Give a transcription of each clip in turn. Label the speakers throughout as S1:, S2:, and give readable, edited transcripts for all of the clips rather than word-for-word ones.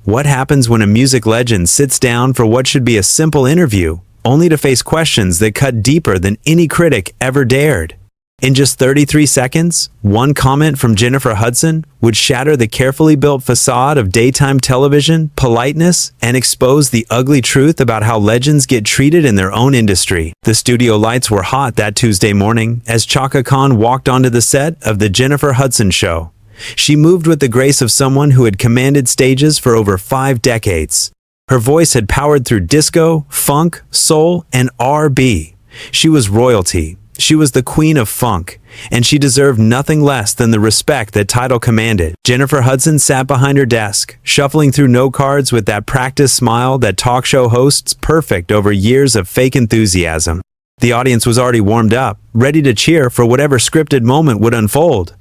S1: What happens when a music legend sits down for what should be a simple interview, only to face questions that cut deeper than any critic ever dared? In just 33 seconds, one comment from Jennifer Hudson would shatter the carefully built facade of daytime television, politeness, and expose the ugly truth about how legends get treated in their own industry. The studio lights were hot that Tuesday morning as Chaka Khan walked onto the set of The Jennifer Hudson Show. She moved with the grace of someone who had commanded stages for over 5 decades. Her voice had powered through disco, funk, soul, and R&B. She was royalty. She was the queen of funk, and she deserved nothing less than the respect that title commanded. Jennifer Hudson sat behind her desk, shuffling through note cards with that practiced smile that talk show hosts perfect over years of fake enthusiasm. The audience was already warmed up, ready to cheer for whatever scripted moment would unfold.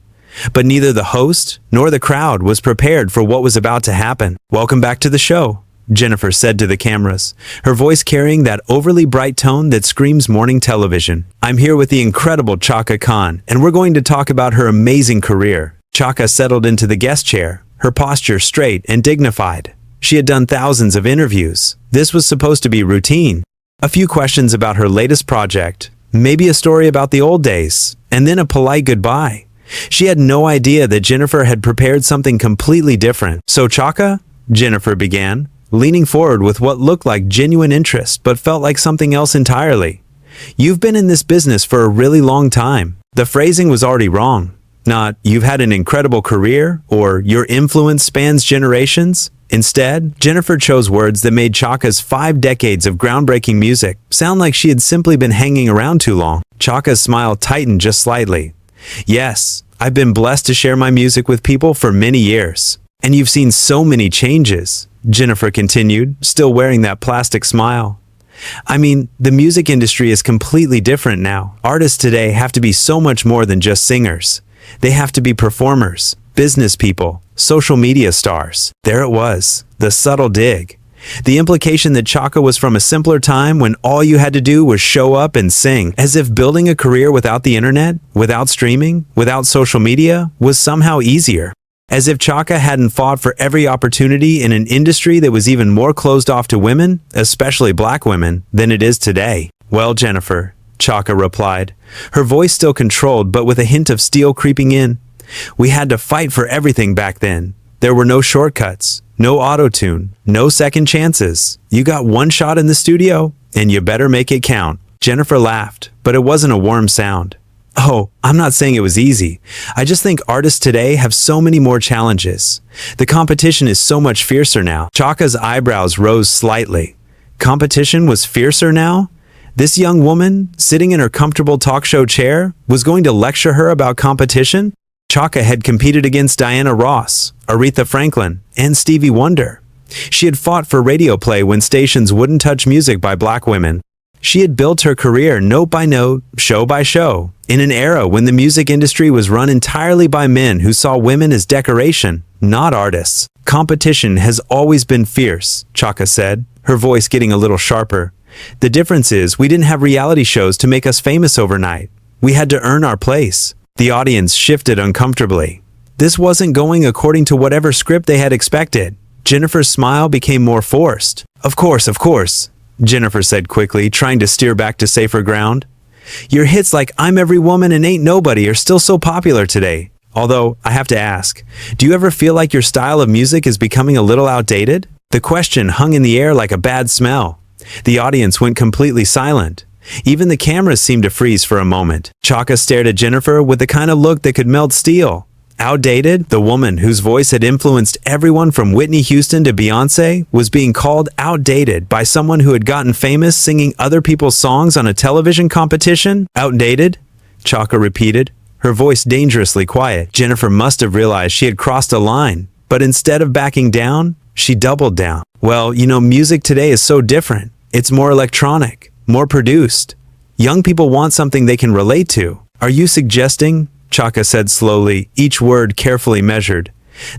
S1: But neither the host nor the crowd was prepared for what was about to happen. "Welcome back to the show," Jennifer said to the cameras, her voice carrying that overly bright tone that screams morning television. "I'm here with the incredible Chaka Khan, and we're going to talk about her amazing career." Chaka settled into the guest chair, her posture straight and dignified. She had done thousands of interviews. This was supposed to be routine. A few questions about her latest project, maybe a story about the old days, and then a polite goodbye. She had no idea that Jennifer had prepared something completely different. "So Chaka," Jennifer began, leaning forward with what looked like genuine interest but felt like something else entirely. "You've been in this business for a really long time." The phrasing was already wrong. Not, "You've had an incredible career," or "Your influence spans generations." Instead, Jennifer chose words that made Chaka's 5 decades of groundbreaking music sound like she had simply been hanging around too long. Chaka's smile tightened just slightly. "Yes, I've been blessed to share my music with people for many years. And you've seen so many changes," Jennifer continued, still wearing that plastic smile. "I mean, the music industry is completely different now. Artists today have to be so much more than just singers. They have to be performers, business people, social media stars." There it was, the subtle dig. The implication that Chaka was from a simpler time when all you had to do was show up and sing, as if building a career without the internet, without streaming, without social media, was somehow easier. As if Chaka hadn't fought for every opportunity in an industry that was even more closed off to women, especially black women, than it is today. "Well, Jennifer," Chaka replied, her voice still controlled but with a hint of steel creeping in, "we had to fight for everything back then. There were no shortcuts, no auto-tune, no second chances. You got one shot in the studio, and you better make it count." Jennifer laughed, but it wasn't a warm sound. "Oh, I'm not saying it was easy. I just think artists today have so many more challenges. The competition is so much fiercer now." Chaka's eyebrows rose slightly. Competition was fiercer now? This young woman, sitting in her comfortable talk show chair, was going to lecture her about competition? Chaka had competed against Diana Ross, Aretha Franklin, and Stevie Wonder. She had fought for radio play when stations wouldn't touch music by black women. She had built her career note by note, show by show, in an era when the music industry was run entirely by men who saw women as decoration, not artists. "Competition has always been fierce," Chaka said, her voice getting a little sharper. "The difference is we didn't have reality shows to make us famous overnight. We had to earn our place." The audience shifted uncomfortably. This wasn't going according to whatever script they had expected. Jennifer's smile became more forced. Of course," Jennifer said quickly, trying to steer back to safer ground. "Your hits like I'm Every Woman and Ain't Nobody are still so popular today. Although, I have to ask, do you ever feel like your style of music is becoming a little outdated?" The question hung in the air like a bad smell. The audience went completely silent. Even the cameras seemed to freeze for a moment. Chaka stared at Jennifer with the kind of look that could melt steel. Outdated? The woman whose voice had influenced everyone from Whitney Houston to Beyoncé was being called outdated by someone who had gotten famous singing other people's songs on a television competition? "Outdated?" Chaka repeated, her voice dangerously quiet. Jennifer must have realized she had crossed a line, but instead of backing down, she doubled down. "Well, music today is so different. It's more electronic, more produced. Young people want something they can relate to. Are you suggesting," Chaka said slowly, each word carefully measured,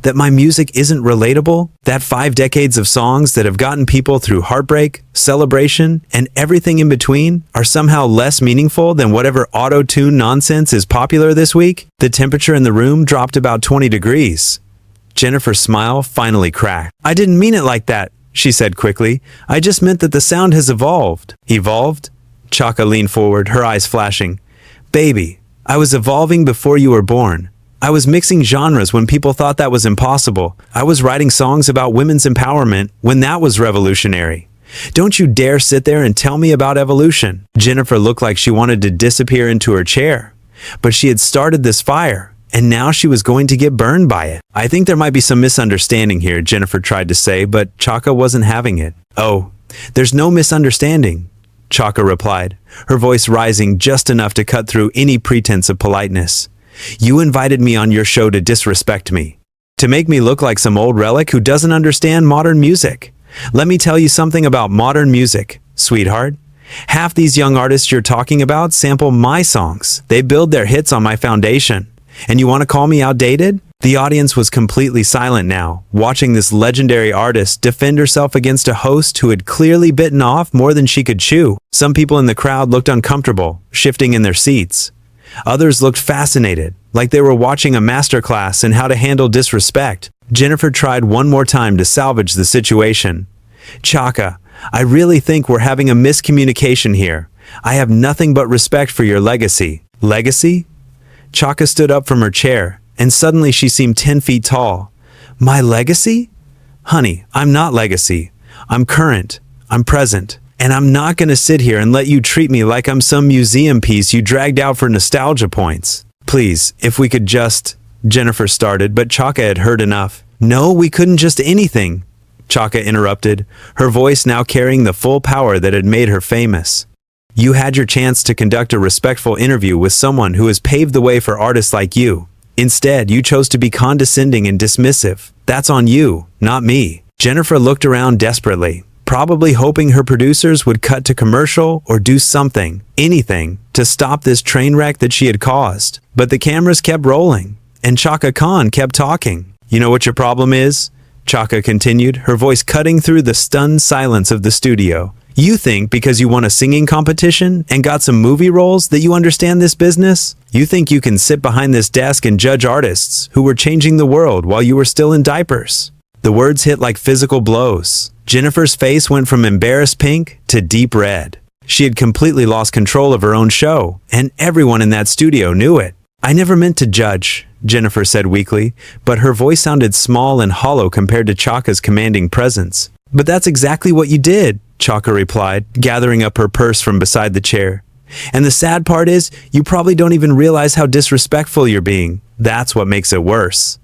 S1: "that my music isn't relatable? That 5 decades of songs that have gotten people through heartbreak, celebration, and everything in between are somehow less meaningful than whatever auto-tune nonsense is popular this week?" The temperature in the room dropped about 20 degrees. Jennifer's smile finally cracked. "I didn't mean it like that," she said quickly. "I just meant that the sound has evolved." "Evolved?" Chaka leaned forward, her eyes flashing. "Baby, I was evolving before you were born. I was mixing genres when people thought that was impossible. I was writing songs about women's empowerment when that was revolutionary. Don't you dare sit there and tell me about evolution." Jennifer looked like she wanted to disappear into her chair. But she had started this fire, and now she was going to get burned by it. "I think there might be some misunderstanding here," Jennifer tried to say, but Chaka wasn't having it. "Oh, there's no misunderstanding," Chaka replied, her voice rising just enough to cut through any pretense of politeness. "You invited me on your show to disrespect me, to make me look like some old relic who doesn't understand modern music. Let me tell you something about modern music, sweetheart. Half these young artists you're talking about sample my songs. They build their hits on my foundation. And you want to call me outdated?" The audience was completely silent now, watching this legendary artist defend herself against a host who had clearly bitten off more than she could chew. Some people in the crowd looked uncomfortable, shifting in their seats. Others looked fascinated, like they were watching a masterclass in how to handle disrespect. Jennifer tried one more time to salvage the situation. "Chaka, I really think we're having a miscommunication here. I have nothing but respect for your legacy." "Legacy?" Chaka stood up from her chair, and suddenly she seemed 10 feet tall. "My legacy? Honey, I'm not legacy. I'm current. I'm present. And I'm not going to sit here and let you treat me like I'm some museum piece you dragged out for nostalgia points. Please, if we could just..." Jennifer started, but Chaka had heard enough. "No, we couldn't just anything," Chaka interrupted, her voice now carrying the full power that had made her famous. "You had your chance to conduct a respectful interview with someone who has paved the way for artists like you. Instead, you chose to be condescending and dismissive. That's on you, not me." Jennifer looked around desperately, probably hoping her producers would cut to commercial or do something, anything, to stop this train wreck that she had caused. But the cameras kept rolling, and Chaka Khan kept talking. "You know what your problem is?" Chaka continued, her voice cutting through the stunned silence of the studio. "You think because you won a singing competition and got some movie roles that you understand this business? You think you can sit behind this desk and judge artists who were changing the world while you were still in diapers?" The words hit like physical blows. Jennifer's face went from embarrassed pink to deep red. She had completely lost control of her own show, and everyone in that studio knew it. "I never meant to judge," Jennifer said weakly, but her voice sounded small and hollow compared to Chaka's commanding presence. "But that's exactly what you did," Chaka replied, gathering up her purse from beside the chair. "And the sad part is, you probably don't even realize how disrespectful you're being. That's what makes it worse."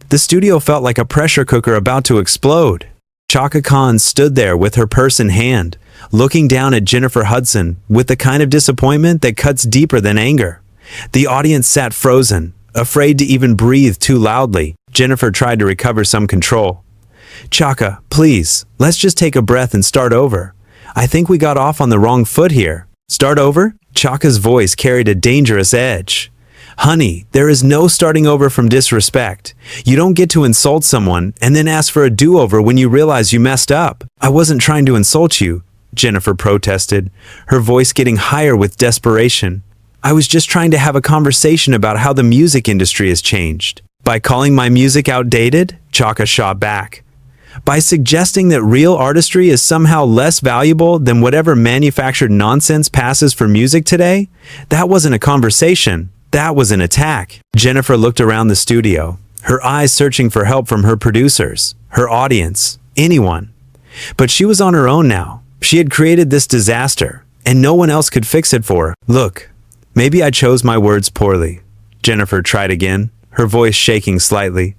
S1: The studio felt like a pressure cooker about to explode. Chaka Khan stood there with her purse in hand, looking down at Jennifer Hudson with the kind of disappointment that cuts deeper than anger. The audience sat frozen, afraid to even breathe too loudly. Jennifer tried to recover some control. "Chaka, please, let's just take a breath and start over. I think we got off on the wrong foot here." "Start over?" Chaka's voice carried a dangerous edge. "Honey, there is no starting over from disrespect. You don't get to insult someone and then ask for a do-over when you realize you messed up." "I wasn't trying to insult you," Jennifer protested, her voice getting higher with desperation. "I was just trying to have a conversation about how the music industry has changed." "By calling my music outdated?" Chaka shot back. "By suggesting that real artistry is somehow less valuable than whatever manufactured nonsense passes for music today? That wasn't a conversation. That was an attack." Jennifer looked around the studio, her eyes searching for help from her producers, her audience, anyone. But she was on her own now. She had created this disaster, and no one else could fix it for her. "Look, maybe I chose my words poorly," Jennifer tried again, her voice shaking slightly.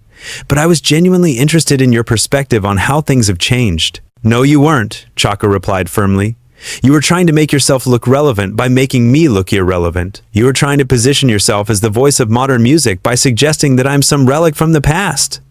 S1: "But I was genuinely interested in your perspective on how things have changed." "No, you weren't," Chaka replied firmly. "You were trying to make yourself look relevant by making me look irrelevant. You were trying to position yourself as the voice of modern music by suggesting that I'm some relic from the past.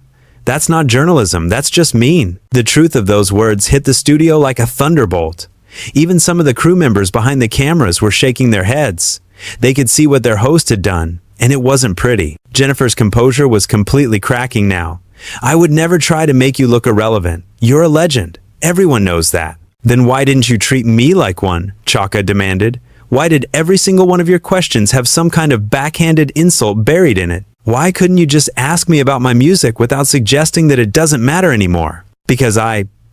S1: That's not journalism, that's just mean." The truth of those words hit the studio like a thunderbolt. Even some of the crew members behind the cameras were shaking their heads. They could see what their host had done, and it wasn't pretty. Jennifer's composure was completely cracking now. "I would never try to make you look irrelevant. You're a legend. Everyone knows that." "Then why didn't you treat me like one?" Chaka demanded. "Why did every single one of your questions have some kind of backhanded insult buried in it?" Why couldn't you just ask me about my music without suggesting that it doesn't matter anymore? Because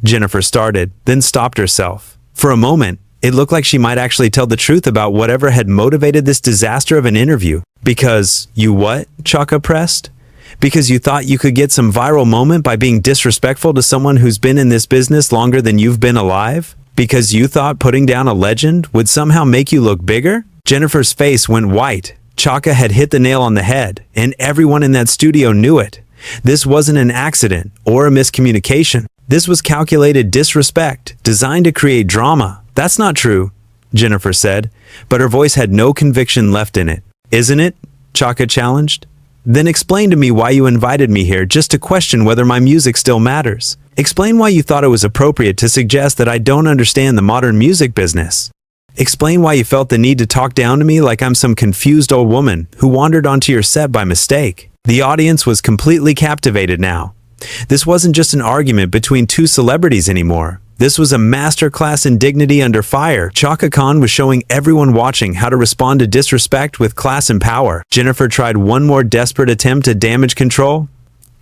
S1: Jennifer started, then stopped herself. For a moment, it looked like she might actually tell the truth about whatever had motivated this disaster of an interview. Because you what? Chaka pressed. Because you thought you could get some viral moment by being disrespectful to someone who's been in this business longer than you've been alive? Because you thought putting down a legend would somehow make you look bigger? Jennifer's face went white. Chaka had hit the nail on the head, and everyone in that studio knew it. This wasn't an accident or a miscommunication. This was calculated disrespect, designed to create drama. That's not true, Jennifer said, but her voice had no conviction left in it. Isn't it? Chaka challenged. Then explain to me why you invited me here just to question whether my music still matters. Explain why you thought it was appropriate to suggest that I don't understand the modern music business. Explain why you felt the need to talk down to me like I'm some confused old woman who wandered onto your set by mistake. The audience was completely captivated now. This wasn't just an argument between two celebrities anymore. This was a masterclass in dignity under fire. Chaka Khan was showing everyone watching how to respond to disrespect with class and power. Jennifer tried one more desperate attempt at damage control.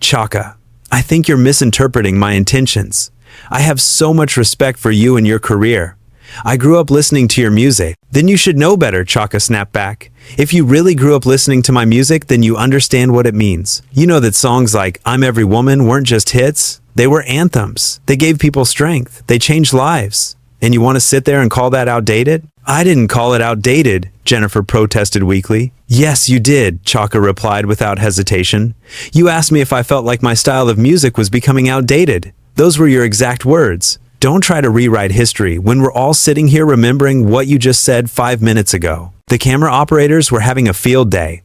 S1: Chaka, I think you're misinterpreting my intentions. I have so much respect for you and your career. I grew up listening to your music. Then you should know better, Chaka snapped back. If you really grew up listening to my music, then you understand what it means. You know that songs like I'm Every Woman weren't just hits. They were anthems. They gave people strength. They changed lives. And you want to sit there and call that outdated? I didn't call it outdated, Jennifer protested weakly. Yes, you did, Chaka replied without hesitation. You asked me if I felt like my style of music was becoming outdated. Those were your exact words. Don't try to rewrite history when we're all sitting here remembering what you just said 5 minutes ago. The camera operators were having a field day.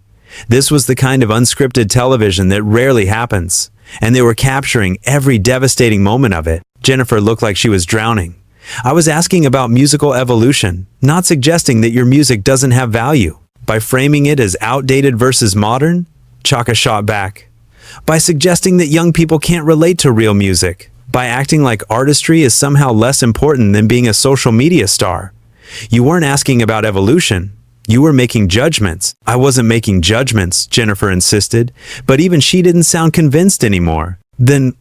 S1: This was the kind of unscripted television that rarely happens, and they were capturing every devastating moment of it. Jennifer looked like she was drowning. I was asking about musical evolution, not suggesting that your music doesn't have value. By framing it as outdated versus modern, Chaka shot back. By suggesting that young people can't relate to real music. By acting like artistry is somehow less important than being a social media star. You weren't asking about evolution. You were making judgments. I wasn't making judgments, Jennifer insisted, but even she didn't sound convinced anymore. Then,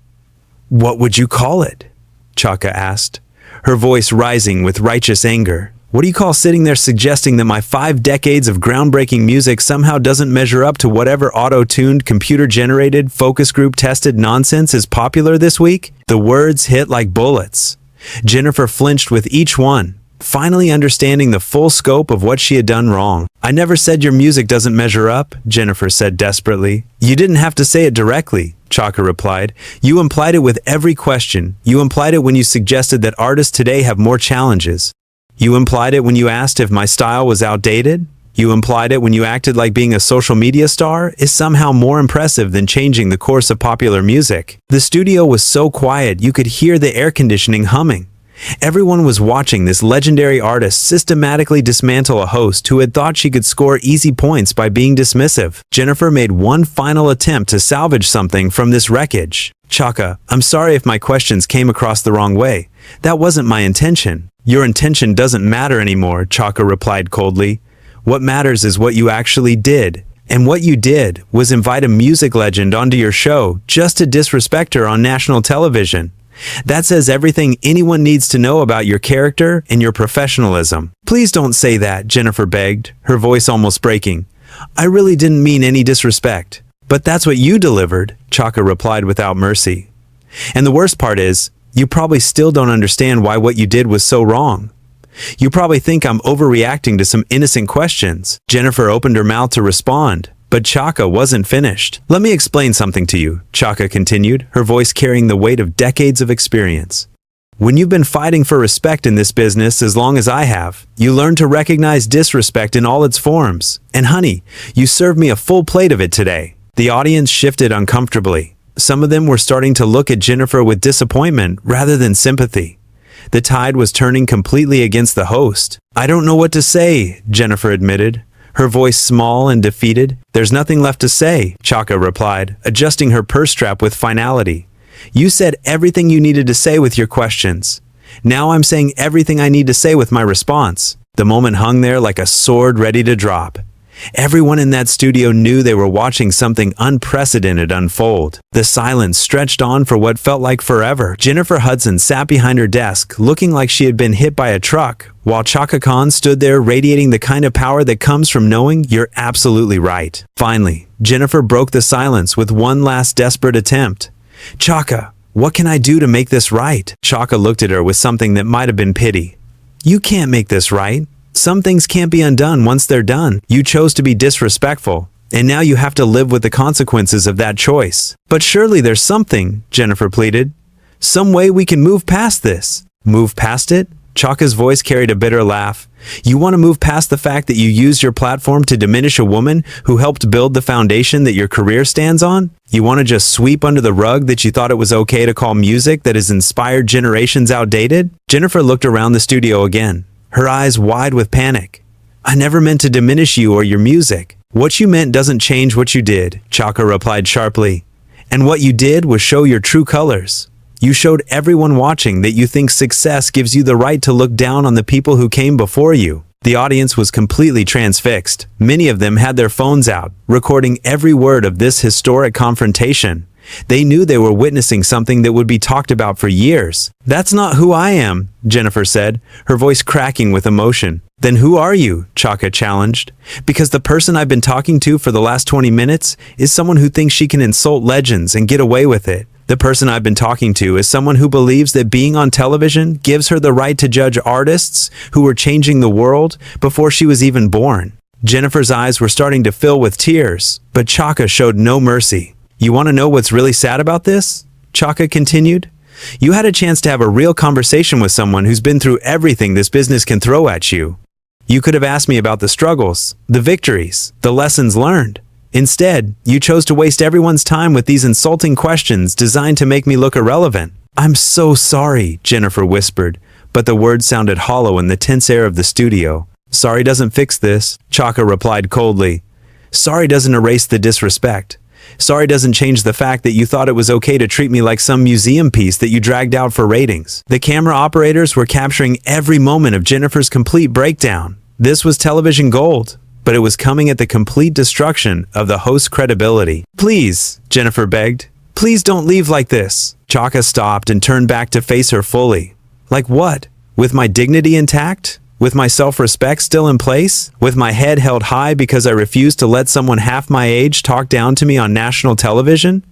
S1: what would you call it? Chaka asked, her voice rising with righteous anger. What do you call sitting there suggesting that my 5 decades of groundbreaking music somehow doesn't measure up to whatever auto-tuned, computer-generated, focus group-tested nonsense is popular this week? The words hit like bullets. Jennifer flinched with each one, finally understanding the full scope of what she had done wrong. I never said your music doesn't measure up, Jennifer said desperately. You didn't have to say it directly, Chaka replied. You implied it with every question. You implied it when you suggested that artists today have more challenges. You implied it when you asked if my style was outdated. You implied it when you acted like being a social media star is somehow more impressive than changing the course of popular music. The studio was so quiet you could hear the air conditioning humming. Everyone was watching this legendary artist systematically dismantle a host who had thought she could score easy points by being dismissive. Jennifer made one final attempt to salvage something from this wreckage. Chaka, I'm sorry if my questions came across the wrong way. That wasn't my intention. Your intention doesn't matter anymore, Chaka replied coldly. What matters is what you actually did. And what you did was invite a music legend onto your show just to disrespect her on national television. That says everything anyone needs to know about your character and your professionalism. Please don't say that, Jennifer begged, her voice almost breaking. I really didn't mean any disrespect. But that's what you delivered, Chaka replied without mercy. And the worst part is, you probably still don't understand why what you did was so wrong. You probably think I'm overreacting to some innocent questions. Jennifer opened her mouth to respond, but Chaka wasn't finished. Let me explain something to you, Chaka continued, her voice carrying the weight of decades of experience. When you've been fighting for respect in this business as long as I have, you learn to recognize disrespect in all its forms. And honey, you served me a full plate of it today. The audience shifted uncomfortably. Some of them were starting to look at Jennifer with disappointment rather than sympathy. The tide was turning completely against the host. I don't know what to say, Jennifer admitted, her voice small and defeated. There's nothing left to say, Chaka replied, adjusting her purse strap with finality. You said everything you needed to say with your questions. Now I'm saying everything I need to say with my response. The moment hung there like a sword ready to drop. Everyone in that studio knew they were watching something unprecedented unfold. The silence stretched on for what felt like forever. Jennifer Hudson sat behind her desk, looking like she had been hit by a truck, while Chaka Khan stood there radiating the kind of power that comes from knowing you're absolutely right. Finally, Jennifer broke the silence with one last desperate attempt. "Chaka, what can I do to make this right?" Chaka looked at her with something that might have been pity. "You can't make this right. Some things can't be undone once they're done. You chose to be disrespectful, and now you have to live with the consequences of that choice." "But surely there's something," Jennifer pleaded. "Some way we can move past this." "Move past it?" Chaka's voice carried a bitter laugh. "You want to move past the fact that you used your platform to diminish a woman who helped build the foundation that your career stands on? You want to just sweep under the rug that you thought it was okay to call music that has inspired generations outdated?" Jennifer looked around the studio again, her eyes wide with panic. "I never meant to diminish you or your music. What you meant doesn't change what you did," Chaka replied sharply. "And what you did was show your true colors. You showed everyone watching that you think success gives you the right to look down on the people who came before you." The audience was completely transfixed. Many of them had their phones out, recording every word of this historic confrontation. They knew they were witnessing something that would be talked about for years. "That's not who I am," Jennifer said, her voice cracking with emotion. "Then who are you?" Chaka challenged. "Because the person I've been talking to for the last 20 minutes is someone who thinks she can insult legends and get away with it. The person I've been talking to is someone who believes that being on television gives her the right to judge artists who were changing the world before she was even born." Jennifer's eyes were starting to fill with tears, but Chaka showed no mercy. "You want to know what's really sad about this?" Chaka continued. "You had a chance to have a real conversation with someone who's been through everything this business can throw at you. You could have asked me about the struggles, the victories, the lessons learned. Instead, you chose to waste everyone's time with these insulting questions designed to make me look irrelevant." "I'm so sorry," Jennifer whispered, but the words sounded hollow in the tense air of the studio. "Sorry doesn't fix this," Chaka replied coldly. "Sorry doesn't erase the disrespect. Sorry doesn't change the fact that you thought it was okay to treat me like some museum piece that you dragged out for ratings." The camera operators were capturing every moment of Jennifer's complete breakdown. This was television gold, but it was coming at the complete destruction of the host's credibility. "Please," Jennifer begged, "please don't leave like this." Chaka stopped and turned back to face her fully. "Like what? With my dignity intact? With my self-respect still in place? With my head held high because I refused to let someone half my age talk down to me on national television?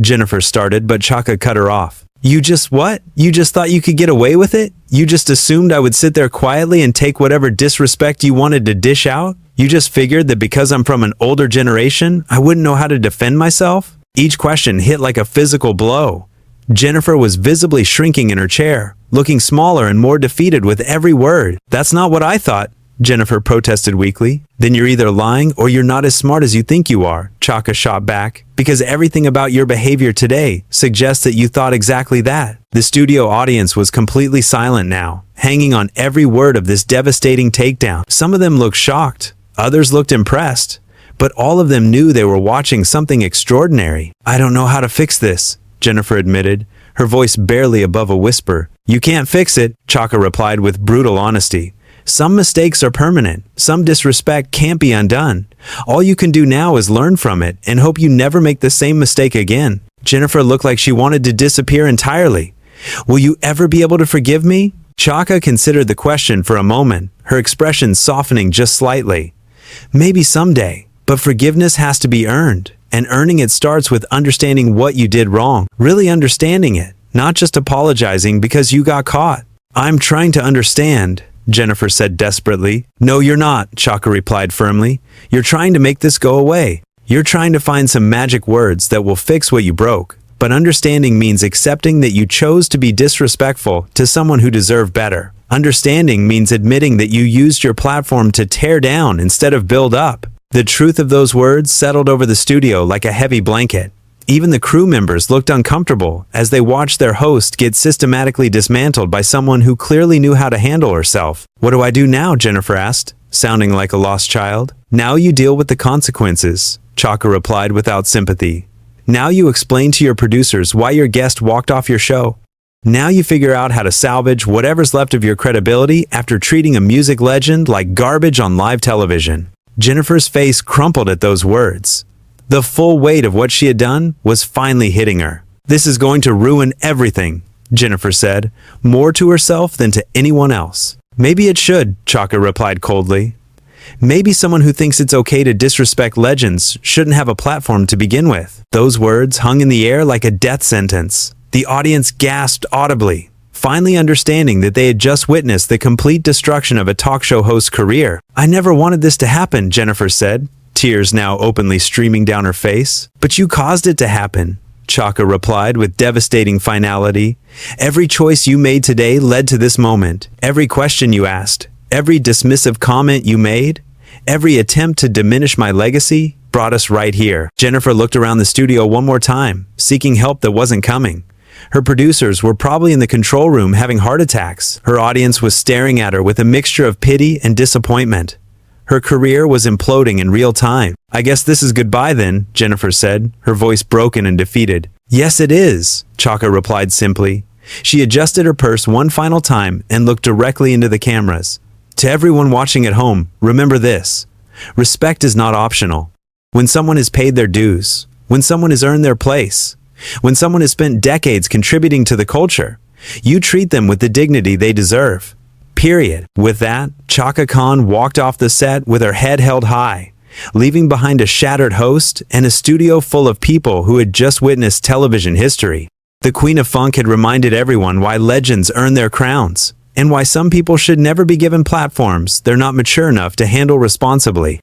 S1: Jennifer started, but Chaka cut her off. "You just what? You just thought you could get away with it? You just assumed I would sit there quietly and take whatever disrespect you wanted to dish out? You just figured that because I'm from an older generation, I wouldn't know how to defend myself?" Each question hit like a physical blow. Jennifer was visibly shrinking in her chair, looking smaller and more defeated with every word. "That's not what I thought," Jennifer protested weakly. "Then you're either lying or you're not as smart as you think you are," Chaka shot back, "because everything about your behavior today suggests that you thought exactly that." The studio audience was completely silent now, hanging on every word of this devastating takedown. Some of them looked shocked, others looked impressed, but all of them knew they were watching something extraordinary. "I don't know how to fix this," Jennifer admitted, her voice barely above a whisper. "You can't fix it," Chaka replied with brutal honesty. "Some mistakes are permanent. Some disrespect can't be undone. All you can do now is learn from it and hope you never make the same mistake again." Jennifer looked like she wanted to disappear entirely. "Will you ever be able to forgive me?" Chaka considered the question for a moment, her expression softening just slightly. "Maybe someday, but forgiveness has to be earned. And earning it starts with understanding what you did wrong, really understanding it, not just apologizing because you got caught." "I'm trying to understand," Jennifer said desperately. "No, you're not," Chaka replied firmly. "You're trying to make this go away. You're trying to find some magic words that will fix what you broke. But understanding means accepting that you chose to be disrespectful to someone who deserved better. Understanding means admitting that you used your platform to tear down instead of build up." The truth of those words settled over the studio like a heavy blanket. Even the crew members looked uncomfortable as they watched their host get systematically dismantled by someone who clearly knew how to handle herself. "What do I do now?" Jennifer asked, sounding like a lost child. "Now you deal with the consequences," Chaka replied without sympathy. "Now you explain to your producers why your guest walked off your show. Now you figure out how to salvage whatever's left of your credibility after treating a music legend like garbage on live television." Jennifer's face crumpled at those words. The full weight of what she had done was finally hitting her. "This is going to ruin everything," Jennifer said, more to herself than to anyone else. "Maybe it should," Chaka replied coldly. "Maybe someone who thinks it's okay to disrespect legends shouldn't have a platform to begin with." Those words hung in the air like a death sentence. The audience gasped audibly, finally understanding that they had just witnessed the complete destruction of a talk show host's career. "I never wanted this to happen," Jennifer said, tears now openly streaming down her face. "But you caused it to happen," Chaka replied with devastating finality. "Every choice you made today led to this moment. Every question you asked, every dismissive comment you made, every attempt to diminish my legacy brought us right here." Jennifer looked around the studio one more time, seeking help that wasn't coming. Her producers were probably in the control room having heart attacks. Her audience was staring at her with a mixture of pity and disappointment. Her career was imploding in real time. "I guess this is goodbye then," Jennifer said, her voice broken and defeated. "Yes, it is," Chaka replied simply. She adjusted her purse one final time and looked directly into the cameras. "To everyone watching at home, remember this. Respect is not optional. When someone has paid their dues, when someone has earned their place, when someone has spent decades contributing to the culture, you treat them with the dignity they deserve. Period." With that, Chaka Khan walked off the set with her head held high, leaving behind a shattered host and a studio full of people who had just witnessed television history. The Queen of Funk had reminded everyone why legends earn their crowns, and why some people should never be given platforms they're not mature enough to handle responsibly.